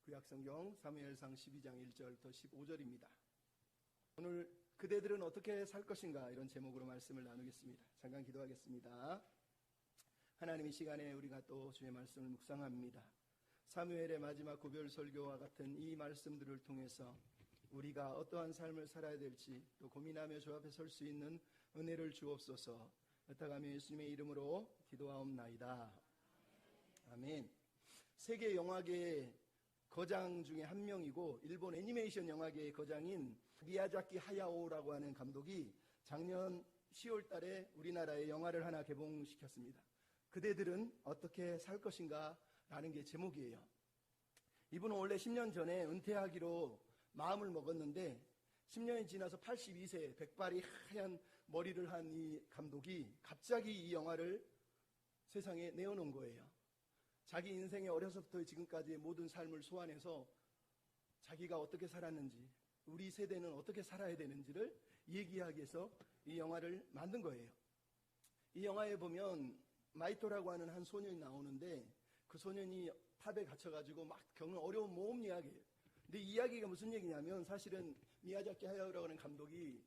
구약성경 사무엘상 12장 1절부터 15절입니다. 오늘 그대들은 어떻게 살 것인가 이런 제목으로 말씀을 나누겠습니다. 잠깐 기도하겠습니다. 하나님, 이 시간에 우리가 또 주의 말씀을 묵상합니다. 사무엘의 마지막 고별 설교와 같은 이 말씀들을 통해서 우리가 어떠한 삶을 살아야 될지 또 고민하며 주 앞에 설 수 있는 은혜를 주옵소서. 부탁하며 예수님의 이름으로 기도하옵나이다. 아멘. 세계 영화계의 거장 중에 한 명이고 일본 애니메이션 영화계의 거장인 미야자키 하야오라고 하는 감독이 작년 10월 달에 우리나라에 영화를 하나 개봉시켰습니다. 그대들은 어떻게 살 것인가 라는 게 제목이에요. 이분은 원래 10년 전에 은퇴하기로 마음을 먹었는데 10년이 지나서 82세 백발이 하얀 머리를 한 이 감독이 갑자기 이 영화를 세상에 내어놓은 거예요. 자기 인생의 어려서부터 지금까지의 모든 삶을 소환해서 자기가 어떻게 살았는지, 우리 세대는 어떻게 살아야 되는지를 얘기하기 위해서 이 영화를 만든 거예요. 이 영화에 보면 마이토라고 하는 한 소년이 나오는데 그 소년이 탑에 갇혀가지고 막 겪는 어려운 모험 이야기예요. 근데 이 이야기가 무슨 얘기냐면 사실은 미야자키 하야오라고 하는 감독이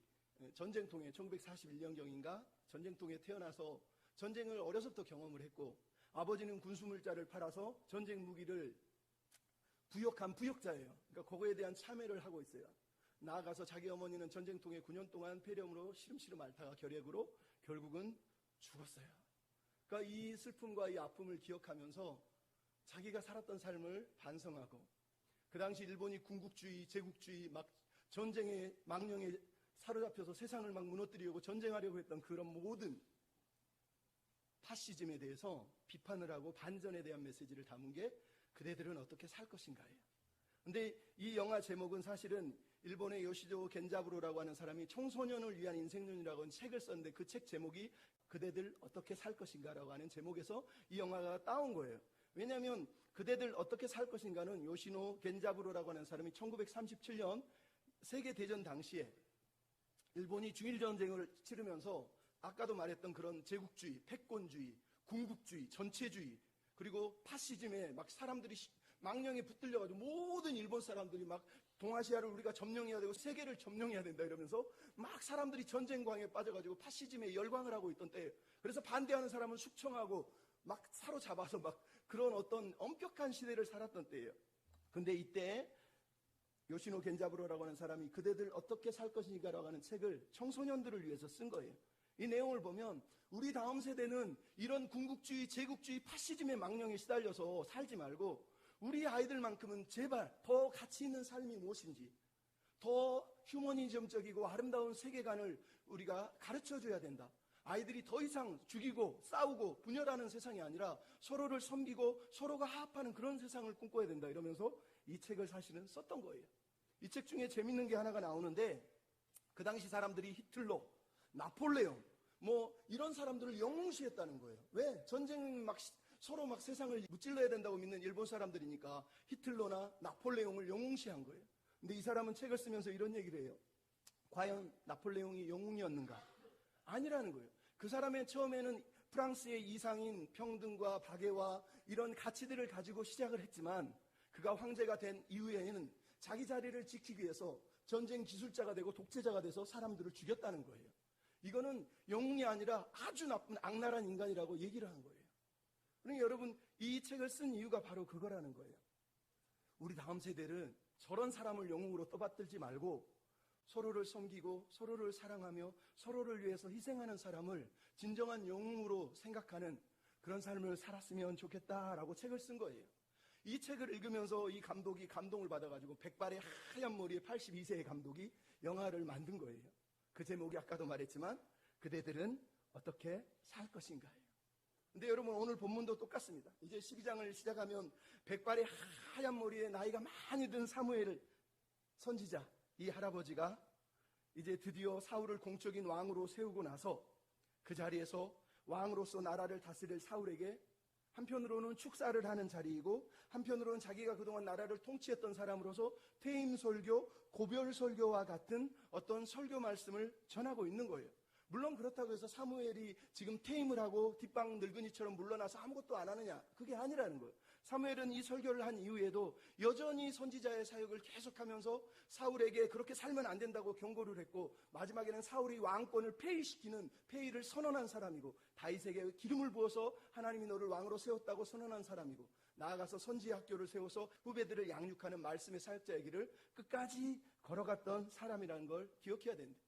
전쟁통에 1941년경인가 전쟁통에 태어나서 전쟁을 어려서부터 경험을 했고 아버지는 군수물자를 팔아서 전쟁 무기를 부역한 부역자예요. 그러니까 그거에 대한 참회를 하고 있어요. 나아가서 자기 어머니는 전쟁통에 9년 동안 폐렴으로 시름시름 앓다가 결핵으로 결국은 죽었어요. 그러니까 이 슬픔과 이 아픔을 기억하면서 자기가 살았던 삶을 반성하고 그 당시 일본이 군국주의, 제국주의 막 전쟁의 망령에 사로잡혀서 세상을 막 무너뜨리려고 전쟁하려고 했던 그런 모든 파시즘에 대해서 비판을 하고 반전에 대한 메시지를 담은 게 그대들은 어떻게 살 것인가예요. 근데 이 영화 제목은 사실은 일본의 요시조 겐자부로라고 하는 사람이 청소년을 위한 인생론이라고 하는 책을 썼는데 그 책 제목이 그대들 어떻게 살 것인가라고 하는 제목에서 이 영화가 따온 거예요. 왜냐하면 그대들 어떻게 살 것인가는 요시노 겐자부로라고 하는 사람이 1937년 세계대전 당시에 일본이 중일전쟁을 치르면서 아까도 말했던 그런 제국주의, 패권주의, 군국주의, 전체주의 그리고 파시즘에 막 사람들이 망령에 붙들려가지고 모든 일본 사람들이 막 동아시아를 우리가 점령해야 되고 세계를 점령해야 된다 이러면서 막 사람들이 전쟁광에 빠져가지고 파시즘에 열광을 하고 있던 때예요. 그래서 반대하는 사람은 숙청하고 막 사로잡아서 막 그런 어떤 엄격한 시대를 살았던 때예요. 근데 이때 요시노 겐자부로라고 하는 사람이 그대들 어떻게 살 것인가라고 하는 책을 청소년들을 위해서 쓴 거예요. 이 내용을 보면 우리 다음 세대는 이런 군국주의, 제국주의, 파시즘의 망령에 시달려서 살지 말고 우리 아이들만큼은 제발 더 가치 있는 삶이 무엇인지 더 휴머니즘적이고 아름다운 세계관을 우리가 가르쳐줘야 된다. 아이들이 더 이상 죽이고 싸우고 분열하는 세상이 아니라 서로를 섬기고 서로가 화합하는 그런 세상을 꿈꿔야 된다 이러면서 이 책을 사실은 썼던 거예요. 이 책 중에 재밌는 게 하나가 나오는데 그 당시 사람들이 히틀러, 나폴레옹 뭐 이런 사람들을 영웅시했다는 거예요. 왜? 전쟁 막 서로 막 세상을 무찔러야 된다고 믿는 일본 사람들이니까 히틀러나 나폴레옹을 영웅시한 거예요. 근데 이 사람은 책을 쓰면서 이런 얘기를 해요. 과연 나폴레옹이 영웅이었는가? 아니라는 거예요. 그 사람의 처음에는 프랑스의 이상인 평등과 박애와 이런 가치들을 가지고 시작을 했지만 그가 황제가 된 이후에는 자기 자리를 지키기 위해서 전쟁 기술자가 되고 독재자가 돼서 사람들을 죽였다는 거예요. 이거는 영웅이 아니라 아주 나쁜 악랄한 인간이라고 얘기를 한 거예요. 그러니까 여러분 이 책을 쓴 이유가 바로 그거라는 거예요. 우리 다음 세대는 저런 사람을 영웅으로 떠받들지 말고 서로를 섬기고 서로를 사랑하며 서로를 위해서 희생하는 사람을 진정한 영웅으로 생각하는 그런 삶을 살았으면 좋겠다라고 책을 쓴 거예요. 이 책을 읽으면서 이 감독이 감동을 받아가지고 백발의 하얀 머리에 82세의 감독이 영화를 만든 거예요. 그 제목이 아까도 말했지만 그대들은 어떻게 살 것인가요? 근데 여러분 오늘 본문도 똑같습니다. 이제 12장을 시작하면 백발의 하얀 머리에 나이가 많이 든 사무엘 선지자 이 할아버지가 이제 드디어 사울을 공적인 왕으로 세우고 나서 그 자리에서 왕으로서 나라를 다스릴 사울에게 한편으로는 축사를 하는 자리이고 한편으로는 자기가 그동안 나라를 통치했던 사람으로서 퇴임 설교, 고별 설교와 같은 어떤 설교 말씀을 전하고 있는 거예요. 물론 그렇다고 해서 사무엘이 지금 퇴임을 하고 뒷방 늙은이처럼 물러나서 아무것도 안 하느냐? 그게 아니라는 거예요. 사무엘은 이 설교를 한 이후에도 여전히 선지자의 사역을 계속하면서 사울에게 그렇게 살면 안 된다고 경고를 했고, 마지막에는 사울이 왕권을 폐위를 선언한 사람이고, 다윗에게 기름을 부어서 하나님이 너를 왕으로 세웠다고 선언한 사람이고, 나아가서 선지 학교를 세워서 후배들을 양육하는 말씀의 사역자의 길을 끝까지 걸어갔던 사람이라는 걸 기억해야 된다.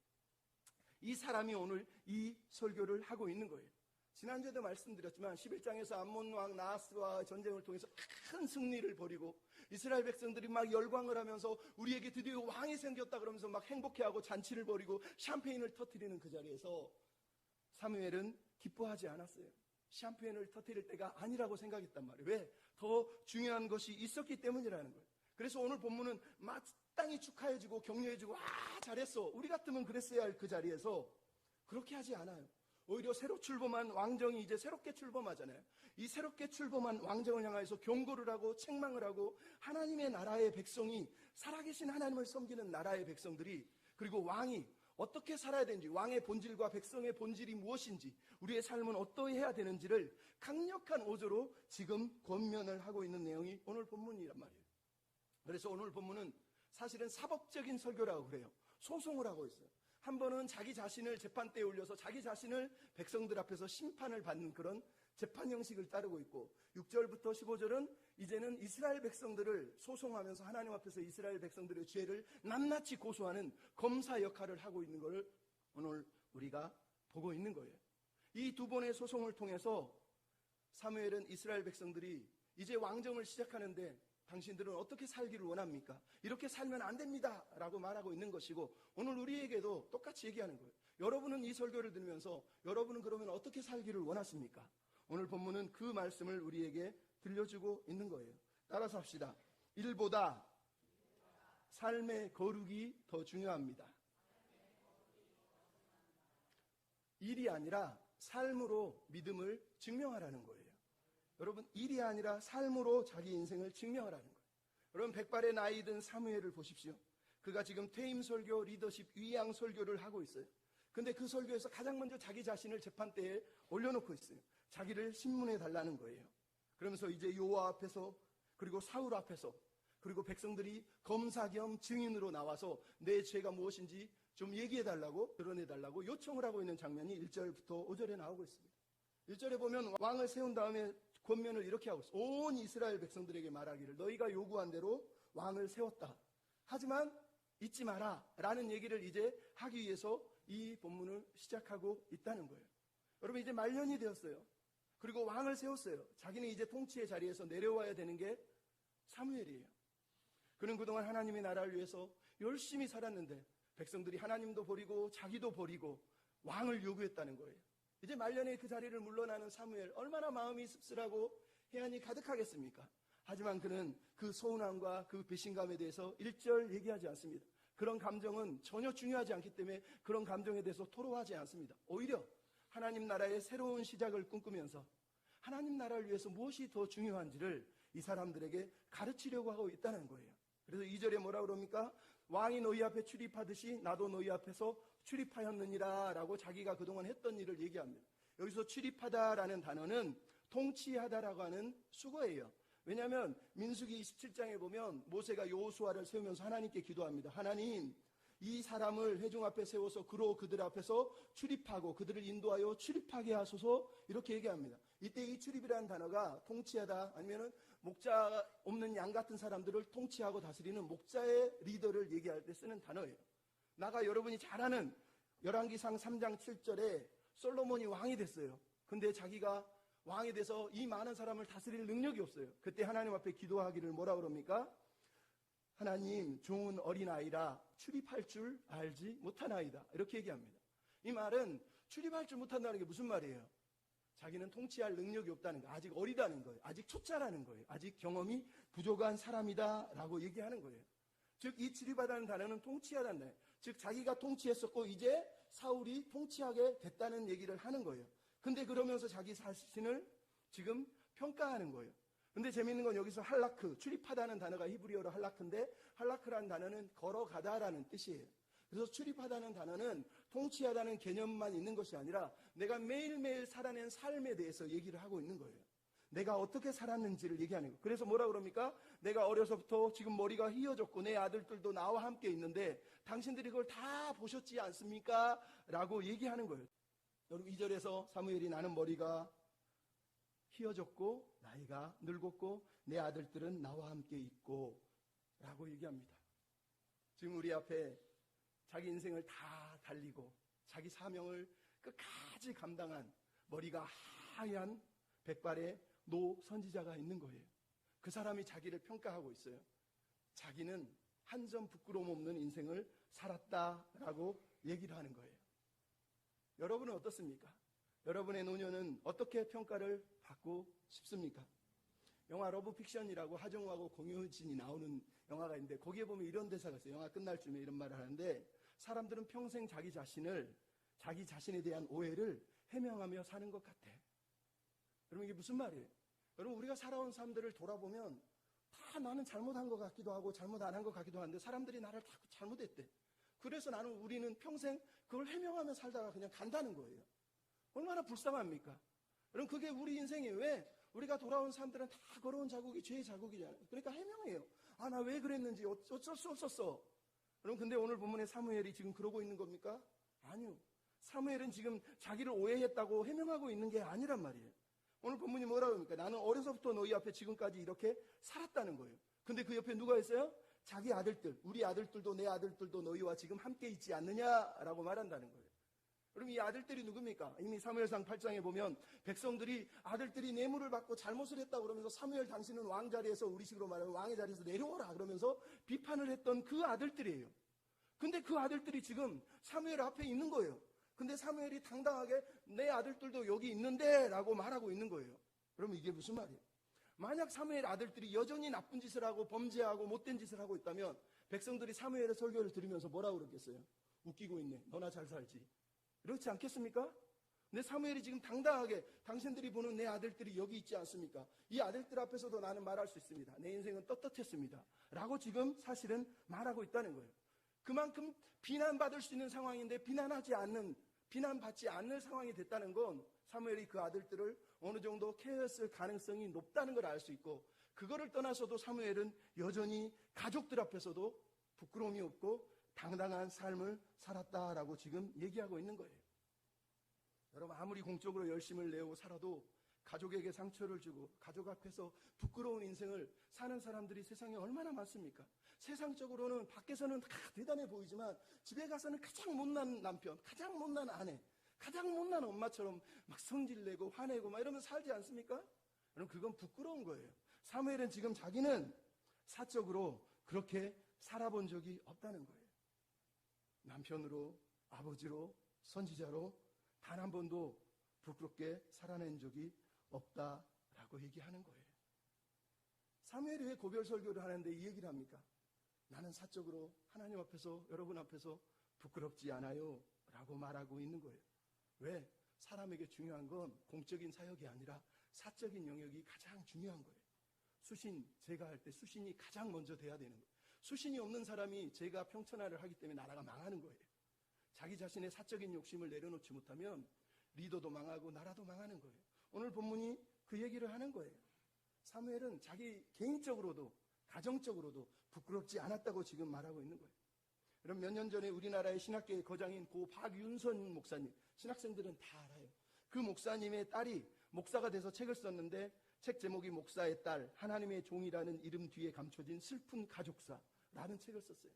이 사람이 오늘 이 설교를 하고 있는 거예요. 지난주에도 말씀드렸지만 11장에서 암몬 왕 나하스와 전쟁을 통해서 큰 승리를 벌이고 이스라엘 백성들이 막 열광을 하면서 우리에게 드디어 왕이 생겼다 그러면서 막 행복해하고 잔치를 벌이고 샴페인을 터뜨리는 그 자리에서 사무엘은 기뻐하지 않았어요. 샴페인을 터뜨릴 때가 아니라고 생각했단 말이에요. 왜? 더 중요한 것이 있었기 때문이라는 거예요. 그래서 오늘 본문은 마땅히 축하해주고 격려해주고 잘했어, 우리 같으면 그랬어야 할 그 자리에서 그렇게 하지 않아요. 오히려 새로 출범한 왕정이 이제 새롭게 출범하잖아요. 이 새롭게 출범한 왕정을 향해서 경고를 하고 책망을 하고, 하나님의 나라의 백성이, 살아계신 하나님을 섬기는 나라의 백성들이, 그리고 왕이 어떻게 살아야 되는지, 왕의 본질과 백성의 본질이 무엇인지, 우리의 삶은 어떠해야 되는지를 강력한 어조로 지금 권면을 하고 있는 내용이 오늘 본문이란 말이에요. 그래서 오늘 본문은 사실은 사법적인 설교라고 그래요. 소송을 하고 있어요. 한 번은 자기 자신을 재판대에 올려서 자기 자신을 백성들 앞에서 심판을 받는 그런 재판 형식을 따르고 있고, 6절부터 15절은 이제는 이스라엘 백성들을 소송하면서 하나님 앞에서 이스라엘 백성들의 죄를 낱낱이 고소하는 검사 역할을 하고 있는 것을 오늘 우리가 보고 있는 거예요. 이 두 번의 소송을 통해서 사무엘은 이스라엘 백성들이 이제 왕정을 시작하는데 당신들은 어떻게 살기를 원합니까? 이렇게 살면 안 됩니다 라고 말하고 있는 것이고, 오늘 우리에게도 똑같이 얘기하는 거예요. 여러분은 이 설교를 들으면서 여러분은 그러면 어떻게 살기를 원하십니까? 오늘 본문은 그 말씀을 우리에게 들려주고 있는 거예요. 따라서 합시다. 일보다 삶의 거룩이 더 중요합니다. 일이 아니라 삶으로 믿음을 증명하라는 거예요. 여러분, 일이 아니라 삶으로 자기 인생을 증명하라는 거예요. 여러분, 백발의 나이 든 사무엘을 보십시오. 그가 지금 퇴임 설교, 리더십, 위양 설교를 하고 있어요. 근데 그 설교에서 가장 먼저 자기 자신을 재판대에 올려놓고 있어요. 자기를 신문해 달라는 거예요. 그러면서 이제 여호와 앞에서, 그리고 사울 앞에서, 그리고 백성들이 검사 겸 증인으로 나와서 내 죄가 무엇인지 좀 얘기해 달라고, 드러내 달라고 요청을 하고 있는 장면이 1절부터 5절에 나오고 있습니다. 1절에 보면 왕을 세운 다음에 권면을 이렇게 하고 있어요. 온 이스라엘 백성들에게 말하기를, 너희가 요구한 대로 왕을 세웠다. 하지만 잊지 마라 라는 얘기를 이제 하기 위해서 이 본문을 시작하고 있다는 거예요. 여러분, 이제 말년이 되었어요. 그리고 왕을 세웠어요. 자기는 이제 통치의 자리에서 내려와야 되는 게 사무엘이에요. 그는 그동안 하나님의 나라를 위해서 열심히 살았는데 백성들이 하나님도 버리고 자기도 버리고 왕을 요구했다는 거예요. 이제 말년에 그 자리를 물러나는 사무엘, 얼마나 마음이 씁쓸하고 해안이 가득하겠습니까? 하지만 그는 그 서운함과 그 배신감에 대해서 1절 얘기하지 않습니다. 그런 감정은 전혀 중요하지 않기 때문에 그런 감정에 대해서 토로하지 않습니다. 오히려 하나님 나라의 새로운 시작을 꿈꾸면서 하나님 나라를 위해서 무엇이 더 중요한지를 이 사람들에게 가르치려고 하고 있다는 거예요. 그래서 2절에 뭐라 그럽니까? 왕이 너희 앞에 출입하듯이 나도 너희 앞에서 출입하였느니라 라고 자기가 그동안 했던 일을 얘기합니다. 여기서 출입하다라는 단어는 통치하다라고 하는 수거예요. 왜냐하면 민수기 27장에 보면 모세가 여호수아를 세우면서 하나님께 기도합니다. 하나님, 이 사람을 회중 앞에 세워서 그로 그들 앞에서 출입하고 그들을 인도하여 출입하게 하소서, 이렇게 얘기합니다. 이때 이 출입이라는 단어가 통치하다, 아니면은 목자 없는 양 같은 사람들을 통치하고 다스리는 목자의 리더를 얘기할 때 쓰는 단어예요. 나가 여러분이 잘 아는 열왕기상 3장 7절에 솔로몬이 왕이 됐어요. 근데 자기가 왕이 돼서 이 많은 사람을 다스릴 능력이 없어요. 그때 하나님 앞에 기도하기를 뭐라 그럽니까? 하나님, 좋은 어린아이라 출입할 줄 알지 못하나이다, 이렇게 얘기합니다. 이 말은 출입할 줄 못한다는 게 무슨 말이에요? 자기는 통치할 능력이 없다는 거예요. 아직 어리다는 거예요. 아직 초짜라는 거예요. 아직 경험이 부족한 사람이다 라고 얘기하는 거예요. 즉, 이 출입하다는 단어는 통치하다는 단어예요. 즉, 자기가 통치했었고 이제 사울이 통치하게 됐다는 얘기를 하는 거예요. 근데 그러면서 자기 자신을 지금 평가하는 거예요. 근데 재밌는 건 여기서 할라크, 출입하다는 단어가 히브리어로 할라크인데, 할라크라는 단어는 걸어가다라는 뜻이에요. 그래서 출입하다는 단어는 통치하다는 개념만 있는 것이 아니라 내가 매일매일 살아낸 삶에 대해서 얘기를 하고 있는 거예요. 내가 어떻게 살았는지를 얘기하는 거예요. 그래서 뭐라 그럽니까? 내가 어려서부터 지금 머리가 휘어졌고 내 아들들도 나와 함께 있는데 당신들이 그걸 다 보셨지 않습니까? 라고 얘기하는 거예요. 여러분 2절에서 사무엘이 나는 머리가 휘어졌고 나이가 늙었고 내 아들들은 나와 함께 있고 라고 얘기합니다. 지금 우리 앞에 자기 인생을 다 달리고 자기 사명을 끝까지 감당한 머리가 하얀 백발의 노 선지자가 있는 거예요. 그 사람이 자기를 평가하고 있어요. 자기는 한 점 부끄러움 없는 인생을 살았다라고 얘기를 하는 거예요. 여러분은 어떻습니까? 여러분의 노년은 어떻게 평가를 받고 싶습니까? 영화 러브픽션이라고 하정우하고 공효진이 나오는 영화가 있는데 거기에 보면 이런 대사가 있어요. 영화 끝날 쯤에 이런 말을 하는데 사람들은 평생 자기 자신에 대한 오해를 해명하며 사는 것 같아. 여러분 이게 무슨 말이에요? 여러분 우리가 살아온 삶들을 돌아보면 다 나는 잘못한 것 같기도 하고 잘못 안 한 것 같기도 한데 사람들이 나를 다 잘못했대. 그래서 우리는 평생 그걸 해명하며 살다가 그냥 간다는 거예요. 얼마나 불쌍합니까? 여러분 그게 우리 인생이에요. 왜? 우리가 돌아온 사람들은 다 걸어온 자국이 죄의 자국이잖아요. 그러니까 해명해요. 아, 나 왜 그랬는지 어쩔 수 없었어. 여러분 근데 오늘 본문의 사무엘이 지금 그러고 있는 겁니까? 아니요. 사무엘은 지금 자기를 오해했다고 해명하고 있는 게 아니란 말이에요. 오늘 본문이 뭐라고 합니까? 나는 어려서부터 너희 앞에 지금까지 이렇게 살았다는 거예요. 근데 그 옆에 누가 있어요? 자기 아들들, 우리 아들들도 내 아들들도 너희와 지금 함께 있지 않느냐라고 말한다는 거예요. 그럼 이 아들들이 누굽니까? 이미 사무엘상 8장에 보면 백성들이 아들들이 뇌물을 받고 잘못을 했다고 그러면서 사무엘 당신은 왕 자리에서 우리식으로 말하면 왕의 자리에서 내려오라 그러면서 비판을 했던 그 아들들이에요. 근데 그 아들들이 지금 사무엘 앞에 있는 거예요. 근데 사무엘이 당당하게 내 아들들도 여기 있는데 라고 말하고 있는 거예요. 그러면 이게 무슨 말이에요? 만약 사무엘 아들들이 여전히 나쁜 짓을 하고 범죄하고 못된 짓을 하고 있다면 백성들이 사무엘의 설교를 들으면서 뭐라고 그러겠어요? 웃기고 있네. 너나 잘 살지. 그렇지 않겠습니까? 근데 사무엘이 지금 당당하게 당신들이 보는 내 아들들이 여기 있지 않습니까? 이 아들들 앞에서도 나는 말할 수 있습니다. 내 인생은 떳떳했습니다. 라고 지금 사실은 말하고 있다는 거예요. 그만큼 비난받을 수 있는 상황인데 비난받지 않는 상황이 됐다는 건 사무엘이 그 아들들을 어느 정도 케어했을 가능성이 높다는 걸 알 수 있고 그거를 떠나서도 사무엘은 여전히 가족들 앞에서도 부끄러움이 없고 당당한 삶을 살았다라고 지금 얘기하고 있는 거예요. 여러분 아무리 공적으로 열심을 내고 살아도 가족에게 상처를 주고 가족 앞에서 부끄러운 인생을 사는 사람들이 세상에 얼마나 많습니까? 세상적으로는 밖에서는 다 대단해 보이지만 집에 가서는 가장 못난 남편, 가장 못난 아내, 가장 못난 엄마처럼 막 성질내고 화내고 막 이러면서 살지 않습니까? 여러분 그건 부끄러운 거예요. 사무엘은 지금 자기는 사적으로 그렇게 살아본 적이 없다는 거예요. 남편으로, 아버지로, 선지자로 단 한 번도 부끄럽게 살아낸 적이 없다라고 얘기하는 거예요. 사무엘이 왜 고별 설교를 하는데 이 얘기를 합니까? 나는 사적으로 하나님 앞에서 여러분 앞에서 부끄럽지 않아요 라고 말하고 있는 거예요. 왜? 사람에게 중요한 건 공적인 사역이 아니라 사적인 영역이 가장 중요한 거예요. 수신, 제가 할 때 수신이 가장 먼저 돼야 되는 거예요. 수신이 없는 사람이 제가 평천하를 하기 때문에 나라가 망하는 거예요. 자기 자신의 사적인 욕심을 내려놓지 못하면 리더도 망하고 나라도 망하는 거예요. 오늘 본문이 그 얘기를 하는 거예요. 사무엘은 자기 개인적으로도 가정적으로도 부끄럽지 않았다고 지금 말하고 있는 거예요. 그럼 몇 년 전에 우리나라의 신학계의 거장인 고 박윤선 목사님, 신학생들은 다 알아요. 그 목사님의 딸이 목사가 돼서 책을 썼는데 책 제목이 목사의 딸, 하나님의 종이라는 이름 뒤에 감춰진 슬픈 가족사라는 책을 썼어요.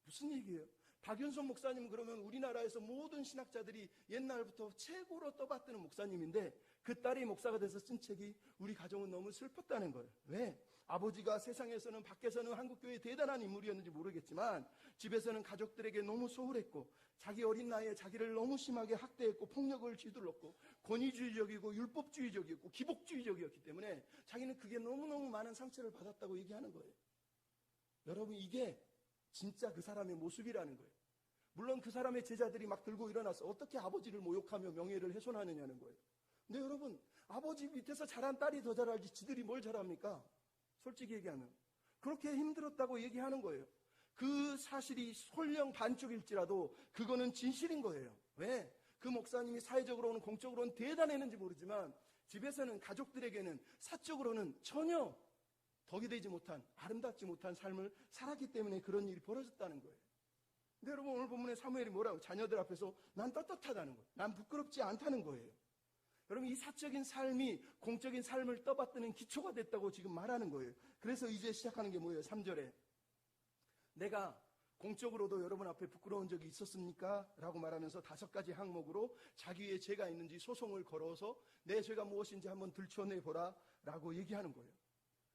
무슨 얘기예요? 박윤선 목사님은 그러면 우리나라에서 모든 신학자들이 옛날부터 최고로 떠받드는 목사님인데 그 딸이 목사가 돼서 쓴 책이 우리 가정은 너무 슬펐다는 거예요. 왜? 아버지가 세상에서는 밖에서는 한국교회의 대단한 인물이었는지 모르겠지만 집에서는 가족들에게 너무 소홀했고 자기 어린 나이에 자기를 너무 심하게 학대했고 폭력을 휘둘렀고 권위주의적이고 율법주의적이었고 기복주의적이었기 때문에 자기는 그게 너무너무 많은 상처를 받았다고 얘기하는 거예요. 여러분 이게 진짜 그 사람의 모습이라는 거예요. 물론 그 사람의 제자들이 막 들고 일어나서 어떻게 아버지를 모욕하며 명예를 훼손하느냐는 거예요. 근데 여러분 아버지 밑에서 자란 딸이 더 잘알지 지들이 뭘 잘합니까? 솔직히 얘기하면 그렇게 힘들었다고 얘기하는 거예요. 그 사실이 설령 반쪽일지라도 그거는 진실인 거예요. 왜? 그 목사님이 사회적으로는 공적으로는 대단했는지 모르지만 집에서는 가족들에게는 사적으로는 전혀 덕이 되지 못한 아름답지 못한 삶을 살았기 때문에 그런 일이 벌어졌다는 거예요. 근데 여러분 오늘 본문에 사무엘이 뭐라고? 자녀들 앞에서 난 떳떳하다는 거예요. 난 부끄럽지 않다는 거예요. 여러분 이 사적인 삶이 공적인 삶을 떠받드는 기초가 됐다고 지금 말하는 거예요. 그래서 이제 시작하는 게 뭐예요? 3절에 내가 공적으로도 여러분 앞에 부끄러운 적이 있었습니까? 라고 말하면서 5가지 항목으로 자기의 죄가 있는지 소송을 걸어서 내 죄가 무엇인지 한번 들춰내보라 라고 얘기하는 거예요.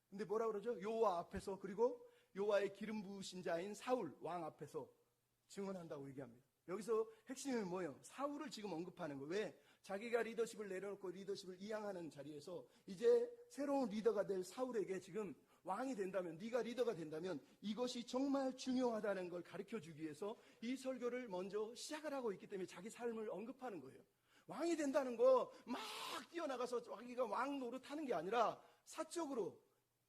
근데 뭐라 그러죠? 여호와 앞에서, 그리고 여호와의 기름 부으신 자인 사울 왕 앞에서 증언한다고 얘기합니다. 여기서 핵심은 뭐예요? 사울을 지금 언급하는 거예요. 왜? 자기가 리더십을 내려놓고 리더십을 이양하는 자리에서 이제 새로운 리더가 될 사울에게 지금 왕이 된다면, 네가 리더가 된다면 이것이 정말 중요하다는 걸 가르쳐주기 위해서 이 설교를 먼저 시작을 하고 있기 때문에 자기 삶을 언급하는 거예요. 왕이 된다는 거 막 뛰어나가서 자기가 왕 노릇하는 게 아니라 사적으로,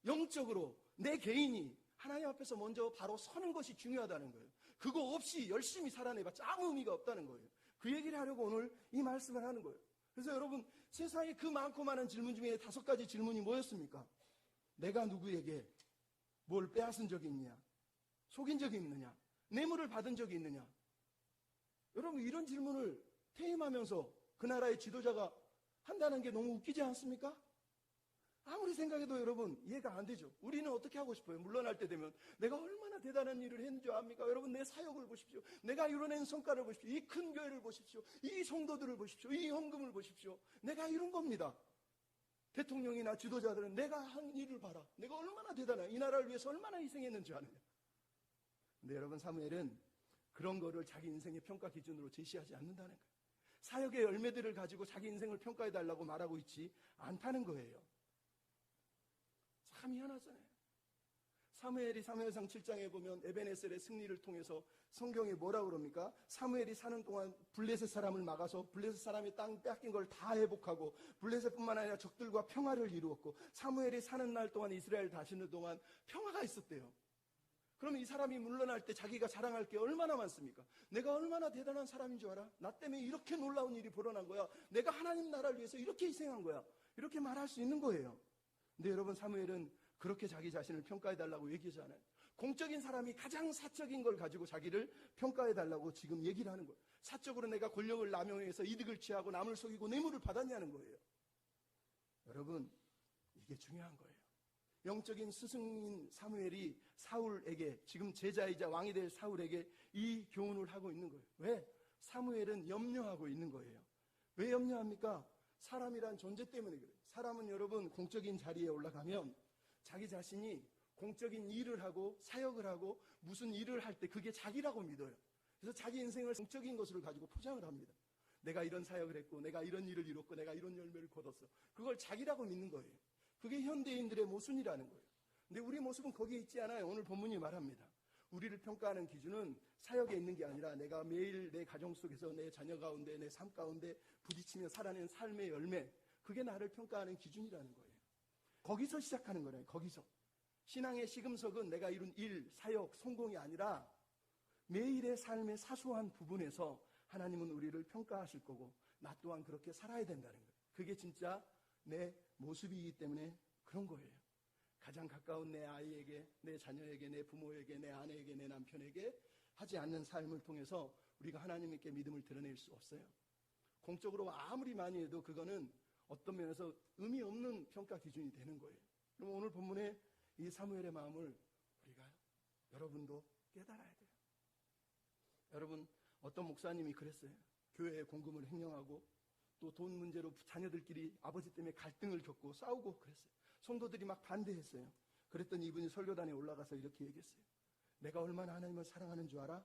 영적으로 내 개인이 하나님 앞에서 먼저 바로 서는 것이 중요하다는 거예요. 그거 없이 열심히 살아내봤자 아무 의미가 없다는 거예요. 그 얘기를 하려고 오늘 이 말씀을 하는 거예요. 그래서 여러분 세상에 그 많고 많은 질문 중에 5가지 질문이 뭐였습니까? 내가 누구에게 뭘 빼앗은 적이 있느냐? 속인 적이 있느냐? 뇌물을 받은 적이 있느냐? 여러분 이런 질문을 퇴임하면서 그 나라의 지도자가 한다는 게 너무 웃기지 않습니까? 아무리 생각해도 여러분 이해가 안 되죠. 우리는 어떻게 하고 싶어요? 물러날 때 되면 내가 얼마나 대단한 일을 했는 줄 압니까? 여러분 내 사역을 보십시오. 내가 이뤄낸 성과를 보십시오. 이 큰 교회를 보십시오. 이 성도들을 보십시오. 이 헌금을 보십시오. 내가 이룬 겁니다. 대통령이나 지도자들은 내가 한 일을 봐라. 내가 얼마나 대단해. 이 나라를 위해서 얼마나 희생했는지 아느냐. 근데 여러분 사무엘은 그런 거를 자기 인생의 평가 기준으로 제시하지 않는다는 거예요. 사역의 열매들을 가지고 자기 인생을 평가해달라고 말하고 있지 않다는 거예요. 참 희한하잖아요. 사무엘이 사무엘상 7장에 보면 에벤에셀의 승리를 통해서 성경에 뭐라고 그럽니까? 사무엘이 사는 동안 블레셋 사람을 막아서 블레셋 사람이 땅 뺏긴 걸 다 회복하고 블레셋뿐만 아니라 적들과 평화를 이루었고 사무엘이 사는 날 동안 이스라엘 다스리는 동안 평화가 있었대요. 그러면 이 사람이 물러날 때 자기가 자랑할 게 얼마나 많습니까? 내가 얼마나 대단한 사람인 줄 알아? 나 때문에 이렇게 놀라운 일이 벌어난 거야. 내가 하나님 나라를 위해서 이렇게 희생한 거야. 이렇게 말할 수 있는 거예요. 근데 여러분 사무엘은 그렇게 자기 자신을 평가해달라고 얘기하지 않아요. 공적인 사람이 가장 사적인 걸 가지고 자기를 평가해달라고 지금 얘기를 하는 거예요. 사적으로 내가 권력을 남용해서 이득을 취하고 남을 속이고 뇌물을 받았냐는 거예요. 여러분 이게 중요한 거예요. 영적인 스승인 사무엘이 사울에게, 지금 제자이자 왕이 될 사울에게 이 교훈을 하고 있는 거예요. 왜? 사무엘은 염려하고 있는 거예요. 왜 염려합니까? 사람이란 존재 때문에 그래요. 사람은 여러분 공적인 자리에 올라가면 자기 자신이 공적인 일을 하고 사역을 하고 무슨 일을 할 때 그게 자기라고 믿어요. 그래서 자기 인생을 공적인 것으로 가지고 포장을 합니다. 내가 이런 사역을 했고 내가 이런 일을 이뤘고 내가 이런 열매를 거뒀어. 그걸 자기라고 믿는 거예요. 그게 현대인들의 모순이라는 거예요. 근데 우리 모습은 거기에 있지 않아요. 오늘 본문이 말합니다. 우리를 평가하는 기준은 사역에 있는 게 아니라 내가 매일 내 가정 속에서 내 자녀 가운데 내 삶 가운데 부딪히며 살아낸 삶의 열매, 그게 나를 평가하는 기준이라는 거예요. 거기서 시작하는 거예요. 거기서. 신앙의 시금석은 내가 이룬 일, 사역, 성공이 아니라 매일의 삶의 사소한 부분에서 하나님은 우리를 평가하실 거고 나 또한 그렇게 살아야 된다는 거예요. 그게 진짜 내 모습이기 때문에 그런 거예요. 가장 가까운 내 아이에게, 내 자녀에게, 내 부모에게, 내 아내에게, 내 남편에게 하지 않는 삶을 통해서 우리가 하나님께 믿음을 드러낼 수 없어요. 공적으로 아무리 많이 해도 그거는 어떤 면에서 의미 없는 평가 기준이 되는 거예요. 그럼 오늘 본문에 이 사무엘의 마음을 우리가 여러분도 깨달아야 돼요. 여러분 어떤 목사님이 그랬어요. 교회에 공금을 횡령하고 또 돈 문제로 자녀들끼리 아버지 때문에 갈등을 겪고 싸우고 그랬어요. 성도들이 막 반대했어요. 그랬더니 이분이 설교단에 올라가서 이렇게 얘기했어요. 내가 얼마나 하나님을 사랑하는 줄 알아?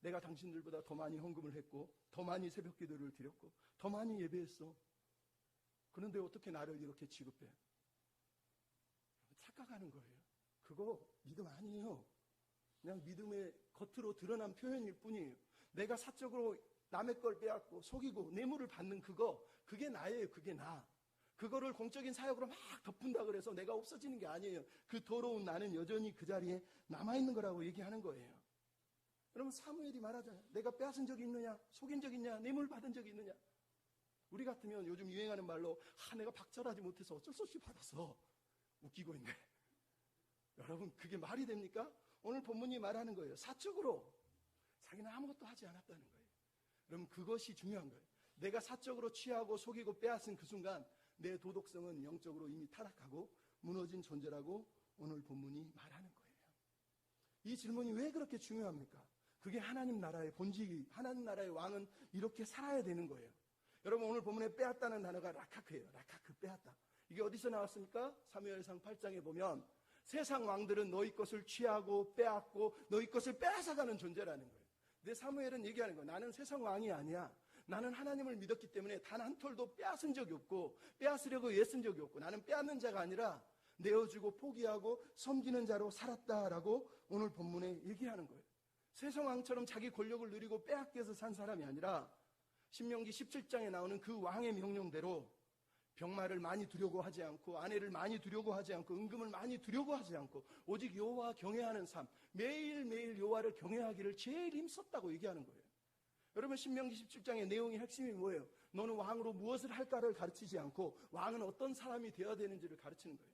내가 당신들보다 더 많이 헌금을 했고 더 많이 새벽 기도를 드렸고 더 많이 예배했어. 그런데 어떻게 나를 이렇게 취급해? 착각하는 거예요. 그거 믿음 아니에요. 그냥 믿음의 겉으로 드러난 표현일 뿐이에요. 내가 사적으로 남의 걸 빼앗고 속이고 뇌물을 받는 그게 나예요. 그게 나. 그거를 공적인 사역으로 막 덮은다 그래서 내가 없어지는 게 아니에요. 그 더러운 나는 여전히 그 자리에 남아있는 거라고 얘기하는 거예요. 여러분 사무엘이 말하잖아요. 내가 빼앗은 적이 있느냐? 속인 적이 있냐? 뇌물 받은 적이 있느냐? 우리 같으면 요즘 유행하는 말로 내가 박절하지 못해서 어쩔 수 없이 받아서 웃기고 있네. 여러분, 그게 말이 됩니까? 오늘 본문이 말하는 거예요. 사적으로 자기는 아무것도 하지 않았다는 거예요. 그럼 그것이 중요한 거예요. 내가 사적으로 취하고 속이고 빼앗은 그 순간 내 도덕성은 영적으로 이미 타락하고 무너진 존재라고 오늘 본문이 말하는 거예요. 이 질문이 왜 그렇게 중요합니까? 그게 하나님 나라의 본질이, 하나님 나라의 왕은 이렇게 살아야 되는 거예요. 여러분, 오늘 본문에 빼앗다는 단어가 라카크예요. 라카크, 빼앗다. 이게 어디서 나왔습니까? 사무엘상 8장에 보면 세상 왕들은 너희 것을 취하고 빼앗고 너희 것을 빼앗아가는 존재라는 거예요. 근데 사무엘은 얘기하는 거예요. 나는 세상 왕이 아니야. 나는 하나님을 믿었기 때문에 단 한 톨도 빼앗은 적이 없고 빼앗으려고 애쓴 적이 없고 나는 빼앗는 자가 아니라 내어주고 포기하고 섬기는 자로 살았다라고 오늘 본문에 얘기하는 거예요. 세상 왕처럼 자기 권력을 누리고 빼앗기 위해서 산 사람이 아니라 신명기 17장에 나오는 그 왕의 명령대로 병마를 많이 두려고 하지 않고 아내를 많이 두려고 하지 않고 은금을 많이 두려고 하지 않고 오직 여호와 경외하는 삶, 매일매일 여호와를 경외하기를 제일 힘썼다고 얘기하는 거예요. 여러분, 신명기 17장의 내용의 핵심이 뭐예요? 너는 왕으로 무엇을 할까를 가르치지 않고 왕은 어떤 사람이 되어야 되는지를 가르치는 거예요.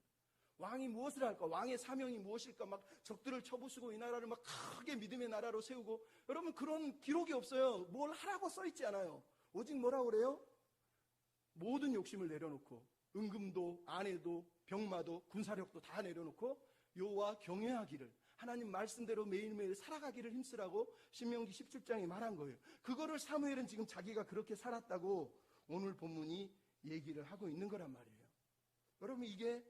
왕이 무엇을 할까? 왕의 사명이 무엇일까? 막 적들을 쳐부수고 이 나라를 막 크게 믿음의 나라로 세우고, 여러분, 그런 기록이 없어요. 뭘 하라고 써있지 않아요. 오직 뭐라고 그래요? 모든 욕심을 내려놓고 은금도 아내도 병마도 군사력도 다 내려놓고 여호와 경외하기를, 하나님 말씀대로 매일매일 살아가기를 힘쓰라고 신명기 17장에 말한 거예요. 그거를 사무엘은 지금 자기가 그렇게 살았다고 오늘 본문이 얘기를 하고 있는 거란 말이에요. 여러분, 이게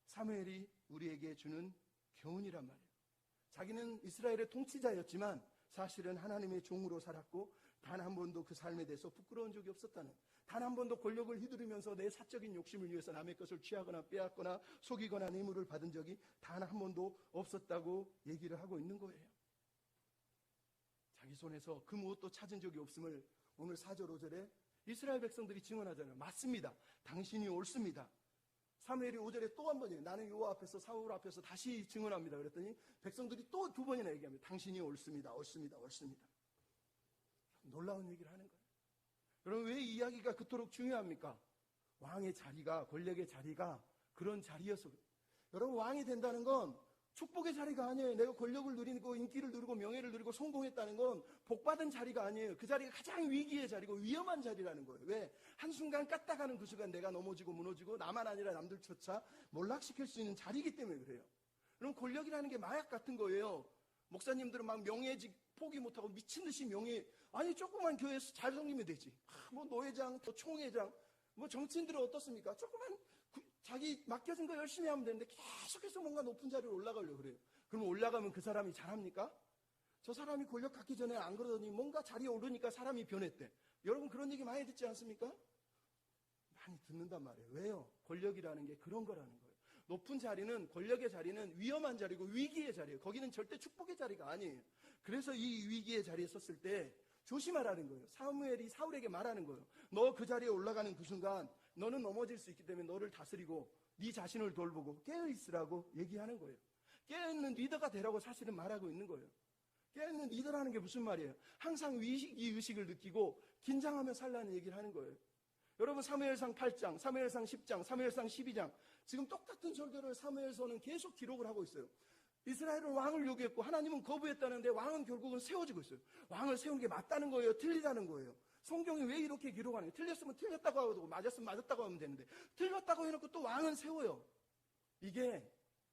사무엘이 우리에게 주는 교훈이란 말이에요. 자기는 이스라엘의 통치자였지만 사실은 하나님의 종으로 살았고 단 한 번도 그 삶에 대해서 부끄러운 적이 없었다는, 단 한 번도 권력을 휘두르면서 내 사적인 욕심을 위해서 남의 것을 취하거나 빼앗거나 속이거나 뇌물을 받은 적이 단 한 번도 없었다고 얘기를 하고 있는 거예요. 자기 손에서 그 무엇도 찾은 적이 없음을 오늘 4절 5절에 이스라엘 백성들이 증언하잖아요. 맞습니다. 당신이 옳습니다. 사무엘이 5절에 또 한 번이에요. 나는 여호와 앞에서 사울 앞에서 다시 증언합니다. 그랬더니 백성들이 또 두 번이나 얘기합니다. 당신이 옳습니다. 옳습니다. 옳습니다. 놀라운 얘기를 하는 거예요. 여러분, 왜 이 이야기가 그토록 중요합니까? 왕의 자리가, 권력의 자리가 그런 자리여서 그래요. 여러분, 왕이 된다는 건 축복의 자리가 아니에요. 내가 권력을 누리고 인기를 누리고 명예를 누리고 성공했다는 건 복받은 자리가 아니에요. 그 자리가 가장 위기의 자리고 위험한 자리라는 거예요. 왜? 한순간 깠다가는 그 순간 내가 넘어지고 무너지고 나만 아니라 남들조차 몰락시킬 수 있는 자리이기 때문에 그래요. 그럼 권력이라는 게 마약 같은 거예요. 목사님들은 막 명예직 포기 못하고 미친 듯이 명예, 아니 조그만 교회에서 잘 섬기면 되지. 뭐 노회장, 또 총회장, 뭐 정치인들은 어떻습니까? 조그만 자기 맡겨진 거 열심히 하면 되는데 계속해서 뭔가 높은 자리로 올라가려고 그래요. 그럼 올라가면 그 사람이 잘합니까? 저 사람이 권력 갖기 전에 안 그러더니 뭔가 자리에 오르니까 사람이 변했대. 여러분, 그런 얘기 많이 듣지 않습니까? 많이 듣는단 말이에요. 왜요? 권력이라는 게 그런 거라는 거예요. 높은 자리는, 권력의 자리는 위험한 자리고 위기의 자리예요. 거기는 절대 축복의 자리가 아니에요. 그래서 이 위기의 자리에 섰을 때 조심하라는 거예요. 사무엘이 사울에게 말하는 거예요. 너 그 자리에 올라가는 그 순간 너는 넘어질 수 있기 때문에 너를 다스리고 네 자신을 돌보고 깨어있으라고 얘기하는 거예요. 깨어있는 리더가 되라고 사실은 말하고 있는 거예요. 깨어있는 리더라는 게 무슨 말이에요? 항상 위기의식을 느끼고 긴장하며 살라는 얘기를 하는 거예요. 여러분, 사무엘상 8장, 사무엘상 10장, 사무엘상 12장, 지금 똑같은 설교를 사무엘서는 계속 기록을 하고 있어요. 이스라엘은 왕을 요구했고 하나님은 거부했다는데 왕은 결국은 세워지고 있어요. 왕을 세우는 게 맞다는 거예요? 틀리다는 거예요? 성경이 왜 이렇게 기록하는 거예요? 틀렸으면 틀렸다고 하고 맞았으면 맞았다고 하면 되는데 틀렸다고 해놓고 또 왕은 세워요. 이게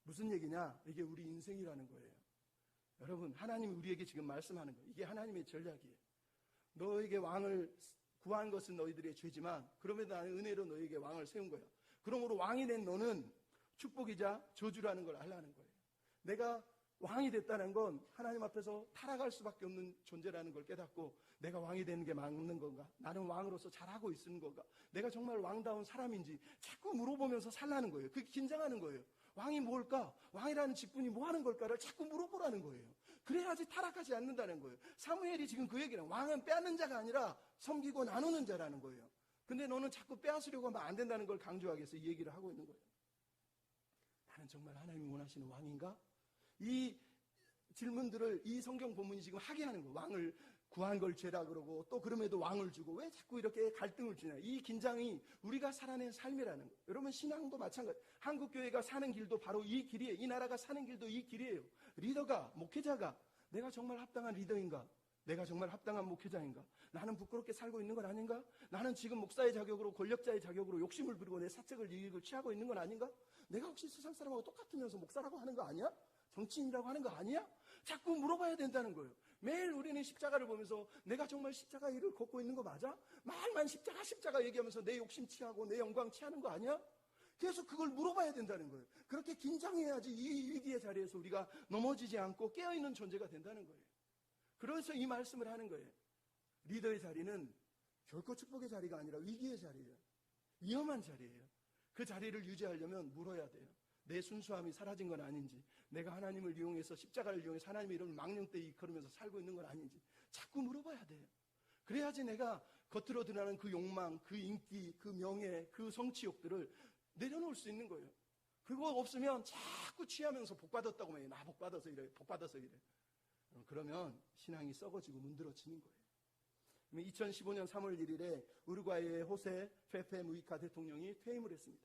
무슨 얘기냐? 이게 우리 인생이라는 거예요. 여러분, 하나님이 우리에게 지금 말씀하는 거예요. 이게 하나님의 전략이에요. 너에게 왕을 구한 것은 너희들의 죄지만 그럼에도 나는 은혜로 너희에게 왕을 세운 거야. 그러므로 왕이 된 너는 축복이자 저주라는 걸 알라는 거예요. 내가 왕이 됐다는 건 하나님 앞에서 타락할 수밖에 없는 존재라는 걸 깨닫고 내가 왕이 되는 게 맞는 건가? 나는 왕으로서 잘하고 있는 건가? 내가 정말 왕다운 사람인지 자꾸 물어보면서 살라는 거예요. 그게 긴장하는 거예요. 왕이 뭘까? 왕이라는 직분이 뭐 하는 걸까를 자꾸 물어보라는 거예요. 그래야지 타락하지 않는다는 거예요. 사무엘이 지금 그 얘기는 왕은 빼앗는 자가 아니라 섬기고 나누는 자라는 거예요. 근데 너는 자꾸 빼앗으려고 하면 안 된다는 걸 강조하기 위해서 이 얘기를 하고 있는 거예요. 나는 정말 하나님이 원하시는 왕인가? 이 질문들을 이 성경 본문이 지금 하게 하는 거예요. 왕을 구한 걸 죄라 그러고 또 그럼에도 왕을 주고 왜 자꾸 이렇게 갈등을 주냐. 이 긴장이 우리가 살아낸 삶이라는 거예요. 여러분 신앙도 마찬가지. 한국교회가 사는 길도 바로 이 길이에요. 이 나라가 사는 길도 이 길이에요. 리더가, 목회자가 내가 정말 합당한 리더인가? 내가 정말 합당한 목회자인가? 나는 부끄럽게 살고 있는 건 아닌가? 나는 지금 목사의 자격으로 권력자의 자격으로 욕심을 부리고 내 사책을 이익을 취하고 있는 건 아닌가? 내가 혹시 세상 사람하고 똑같으면서 목사라고 하는 거 아니야? 정치인이라고 하는 거 아니야? 자꾸 물어봐야 된다는 거예요. 매일 우리는 십자가를 보면서 내가 정말 십자가 일을 걷고 있는 거 맞아? 말만 십자가 얘기하면서 내 욕심 취하고 내 영광 취하는 거 아니야? 계속 그걸 물어봐야 된다는 거예요. 그렇게 긴장해야지 이 위기의 자리에서 우리가 넘어지지 않고 깨어있는 존재가 된다는 거예요. 그래서 이 말씀을 하는 거예요. 리더의 자리는 결코 축복의 자리가 아니라 위기의 자리예요. 위험한 자리예요. 그 자리를 유지하려면 물어야 돼요. 내 순수함이 사라진 건 아닌지, 내가 하나님을 이용해서 십자가를 이용해서 하나님의 이름을 망령되이 이끌으면서 살고 있는 건 아닌지 자꾸 물어봐야 돼요. 그래야지 내가 겉으로 드러나는 그 욕망, 그 인기, 그 명예, 그 성취욕들을 내려놓을 수 있는 거예요. 그거 없으면 자꾸 취하면서 복받았다고 해요. 나 복받아서 이래, 복받아서 이래. 그러면 신앙이 썩어지고 문드러지는 거예요. 2015년 3월 1일에 우루과이의 호세 페페 무이카 대통령이 퇴임을 했습니다.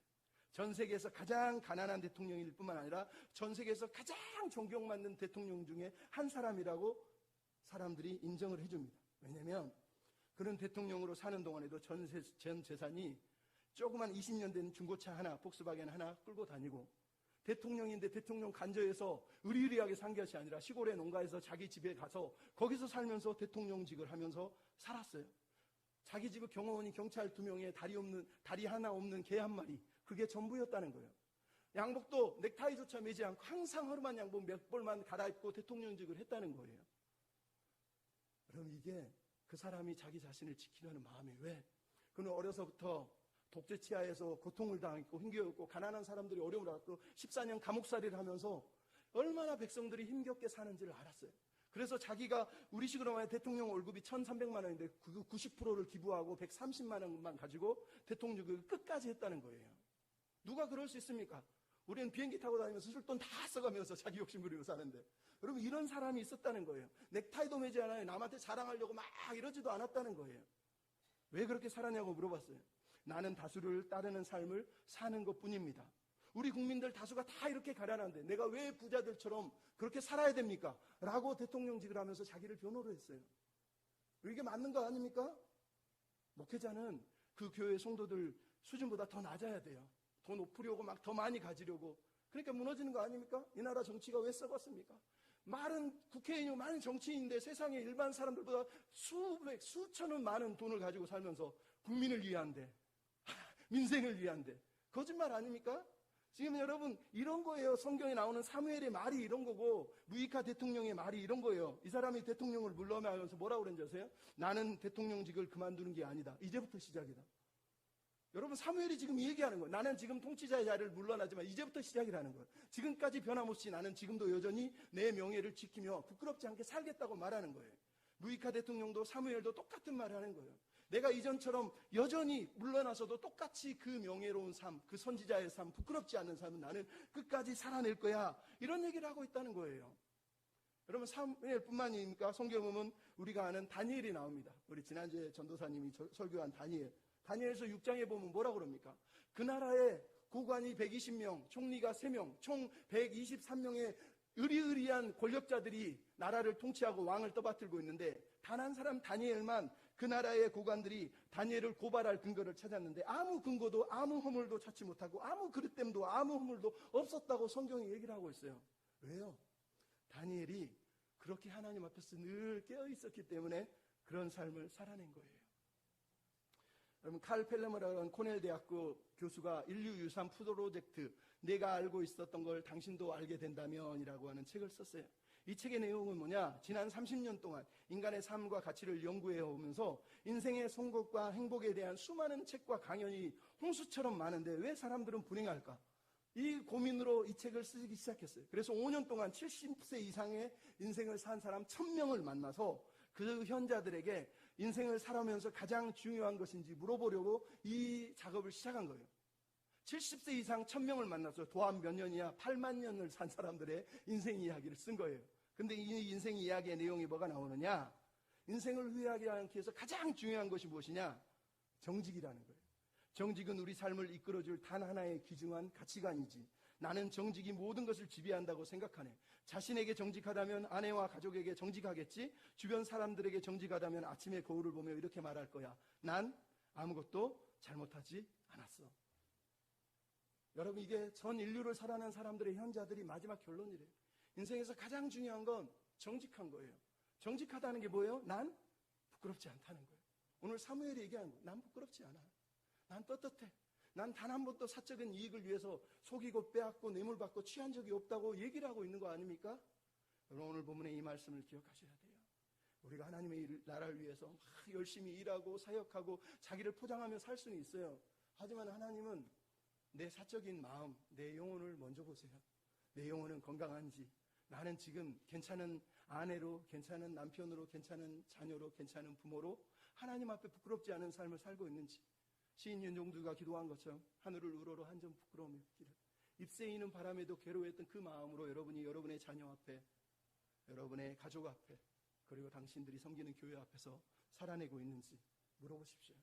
전 세계에서 가장 가난한 대통령일 뿐만 아니라 전 세계에서 가장 존경받는 대통령 중에 한 사람이라고 사람들이 인정을 해줍니다. 왜냐하면 그런 대통령으로 사는 동안에도 전 재산이 조그만 20년 된 중고차 하나, 폭스바겐 하나 끌고 다니고, 대통령인데 대통령 간저에서 의리의리하게 산 것이 아니라 시골의 농가에서 자기 집에 가서 거기서 살면서 대통령직을 하면서 살았어요. 자기 집의 경호원이 경찰 2명에 다리 하나 없는 개 한 마리, 그게 전부였다는 거예요. 양복도 넥타이조차 매지 않고 항상 허름한 양복 몇 벌만 갈아입고 대통령직을 했다는 거예요. 그럼 이게 그 사람이 자기 자신을 지키려는 마음이 왜? 그는 어려서부터 독재 치하에서 고통을 당했고 힘겨웠고 가난한 사람들이 어려움을 받고 14년 감옥살이를 하면서 얼마나 백성들이 힘겹게 사는지를 알았어요. 그래서 자기가 우리식으로 말하면 대통령 월급이 1,300만 원인데 그 90%를 기부하고 130만 원만 가지고 대통령을 끝까지 했다는 거예요. 누가 그럴 수 있습니까? 우리는 비행기 타고 다니면서 쓸 돈 다 써가면서 자기 욕심 부리고 사는데, 여러분 이런 사람이 있었다는 거예요. 넥타이도 매지 않아요. 남한테 자랑하려고 막 이러지도 않았다는 거예요. 왜 그렇게 살았냐고 물어봤어요. 나는 다수를 따르는 삶을 사는 것뿐입니다. 우리 국민들 다수가 다 이렇게 가난한데 내가 왜 부자들처럼 그렇게 살아야 됩니까? 라고 대통령직을 하면서 자기를 변호를 했어요. 이게 맞는 거 아닙니까? 목회자는 그 교회 성도들 수준보다 더 낮아야 돼요. 더 높으려고 막 더 많이 가지려고. 그러니까 무너지는 거 아닙니까? 이 나라 정치가 왜 썩었습니까? 많은 국회의원, 많은 정치인인데 세상에 일반 사람들보다 수천은 많은 돈을 가지고 살면서 국민을 위한데, 민생을 위한데. 거짓말 아닙니까? 지금 여러분 이런 거예요. 성경에 나오는 사무엘의 말이 이런 거고 무이카 대통령의 말이 이런 거예요. 이 사람이 대통령을 물러나면서 뭐라고 그랬는지 아세요? 나는 대통령직을 그만두는 게 아니다. 이제부터 시작이다. 여러분 사무엘이 지금 얘기하는 거예요. 나는 지금 통치자의 자리를 물러나지만 이제부터 시작이라는 거예요. 지금까지 변함없이 나는 지금도 여전히 내 명예를 지키며 부끄럽지 않게 살겠다고 말하는 거예요. 무이카 대통령도 사무엘도 똑같은 말을 하는 거예요. 내가 이전처럼 여전히 물러나서도 똑같이 그 명예로운 삶, 그 선지자의 삶, 부끄럽지 않은 삶은 나는 끝까지 살아낼 거야. 이런 얘기를 하고 있다는 거예요. 여러분 사무엘뿐만 아닙니까? 성경 보면 우리가 아는 다니엘이 나옵니다. 우리 지난주에 전도사님이 설교한 다니엘. 다니엘서 6장에 보면 뭐라고 그럽니까? 그 나라에 고관이 120명, 총리가 3명, 총 123명의 의리의리한 권력자들이 나라를 통치하고 왕을 떠받들고 있는데 단 한 사람 다니엘만 그 나라의 고관들이 다니엘을 고발할 근거를 찾았는데 아무 근거도 아무 허물도 찾지 못하고 아무 그릇됨도 아무 허물도 없었다고 성경이 얘기를 하고 있어요. 왜요? 다니엘이 그렇게 하나님 앞에서 늘 깨어있었기 때문에 그런 삶을 살아낸 거예요. 여러분 칼 펠레머라는 코넬 대학교 교수가 인류 유산 프로젝트 내가 알고 있었던 걸 당신도 알게 된다면 이라고 하는 책을 썼어요. 이 책의 내용은 뭐냐? 지난 30년 동안 인간의 삶과 가치를 연구해 오면서 인생의 성공과 행복에 대한 수많은 책과 강연이 홍수처럼 많은데 왜 사람들은 불행할까? 이 고민으로 이 책을 쓰기 시작했어요. 그래서 5년 동안 70세 이상의 인생을 산 사람 1000명을 만나서 그 현자들에게 인생을 살아오면서 가장 중요한 것인지 물어보려고 이 작업을 시작한 거예요. 70세 이상 1000명을 만나서 도합 몇 년이야? 8만 년을 산 사람들의 인생 이야기를 쓴 거예요. 근데 이 인생 이야기의 내용이 뭐가 나오느냐? 인생을 후회하지 않기 위해서 가장 중요한 것이 무엇이냐? 정직이라는 거예요. 정직은 우리 삶을 이끌어줄 단 하나의 귀중한 가치관이지. 나는 정직이 모든 것을 지배한다고 생각하네. 자신에게 정직하다면 아내와 가족에게 정직하겠지. 주변 사람들에게 정직하다면 아침에 거울을 보며 이렇게 말할 거야. 난 아무것도 잘못하지 않았어. 여러분, 이게 전 인류를 살아난 사람들의 현자들이 마지막 결론이래요. 인생에서 가장 중요한 건 정직한 거예요. 정직하다는 게 뭐예요? 난 부끄럽지 않다는 거예요. 오늘 사무엘이 얘기하는 거예요. 난 부끄럽지 않아. 난 떳떳해. 난 단 한 번도 사적인 이익을 위해서 속이고 빼앗고 뇌물받고 취한 적이 없다고 얘기를 하고 있는 거 아닙니까? 여러분, 오늘 본문의 이 말씀을 기억하셔야 돼요. 우리가 하나님의 나라를 위해서 막 열심히 일하고 사역하고 자기를 포장하며 살 수는 있어요. 하지만 하나님은 내 사적인 마음, 내 영혼을 먼저 보세요. 내 영혼은 건강한지, 나는 지금 괜찮은 아내로, 괜찮은 남편으로, 괜찮은 자녀로, 괜찮은 부모로 하나님 앞에 부끄럽지 않은 삶을 살고 있는지. 시인 윤종두가 기도한 것처럼 하늘을 우러러 한 점 부끄러움이 없기를. 잎새이는 바람에도 괴로워했던 그 마음으로 여러분이 여러분의 자녀 앞에, 여러분의 가족 앞에, 그리고 당신들이 섬기는 교회 앞에서 살아내고 있는지 물어보십시오.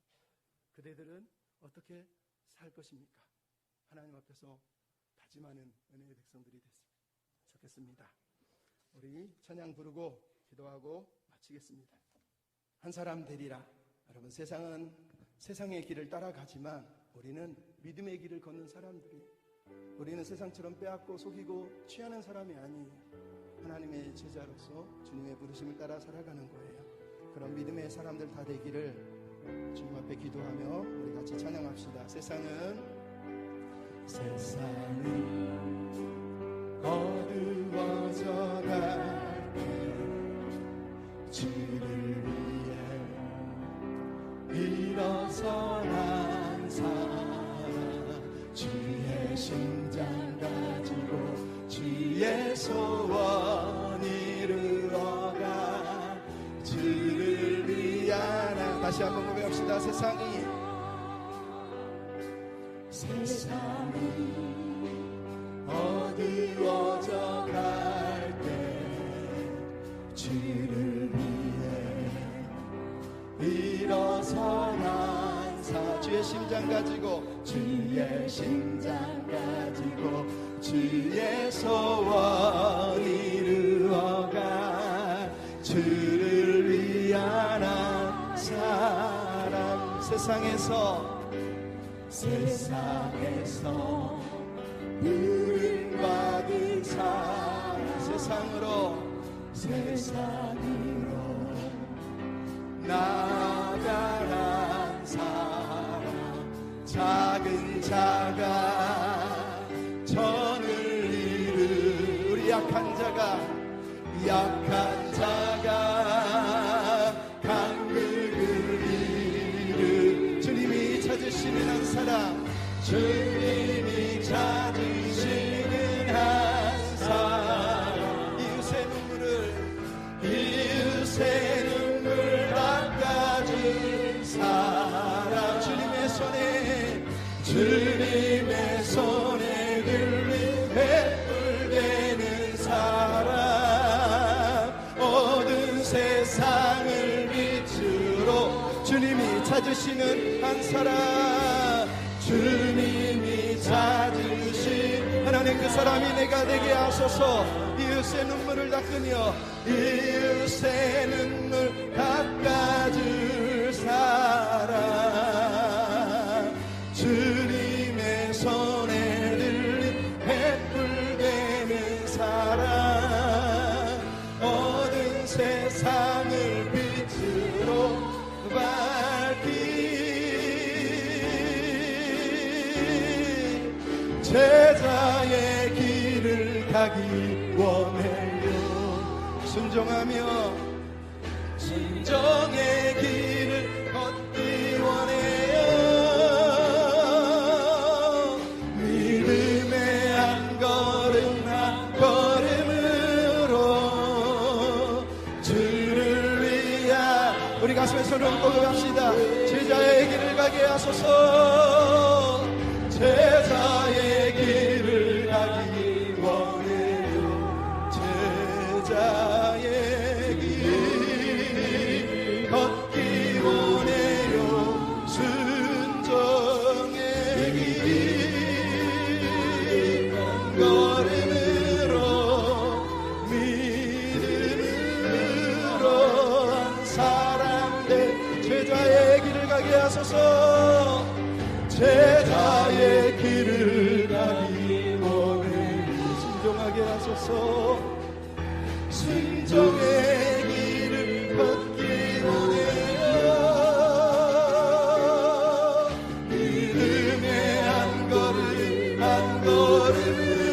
그대들은 어떻게 살 것입니까? 하나님 앞에서 다짐하는 은혜의 백성들이 됐으면 좋겠습니다. 우리 찬양 부르고 기도하고 마치겠습니다. 한 사람 되리라. 여러분, 세상은 세상의 길을 따라가지만 우리는 믿음의 길을 걷는 사람들이에요. 우리는 세상처럼 빼앗고 속이고 취하는 사람이 아니에요. 하나님의 제자로서 주님의 부르심을 따라 살아가는 거예요. 그런 믿음의 사람들 다 되기를 주님 앞에 기도하며 우리 같이 찬양합시다. 세상은 어두워져 갈 때 주를 위해 일어서는 사람, 주의 심장 가지고 주의 소원 이루어가 주를 위하여. 다시 한번 고백합시다. 세상이 어두워져 갈 때 주를 위해 일어서는 사, 주의 심장 가지고 주의 심장 가지고 주의 소원 이루어가 주를 위한 사람. 세상에서 부름받은 사람, 세상으로 나가란 사람, 작은 자가 전을 이루, 우리 약한 자가 강극을 이루, 주님이 찾으시는 한 사람, 주님이 찾으시는 한 사람, 이웃의 눈물 닦아줄 사람, 주님의 손에 들린 횃불되는 사람, 모든 세상을 빛으로 주님이 찾으시는 한 사람, 주님이 찾으신 하나님, 그 사람이 내가 되게 하소서. 이웃의 눈물을 닦으며 이웃의 눈물 닦아줄 사람, 주님의 손에 들린 횃불 되는 사람, 모든 세상을 빛으로 밝히 제자의 길을 가기 원해요. 순종의 길을 걷기 원해요. 믿음의 한 걸음 한 걸음으로 주를 위하. 우리 가슴에 손을 얹고 고백합시다. 제자의 길을 가게 하소서. 제자의 길을 가기 원해요. 제자의 길 하소서. 제자의 길을 가기 원해 순종하게 하소서. 순종의 길을 걷기 원해요. 믿음의 한 걸음 한 걸음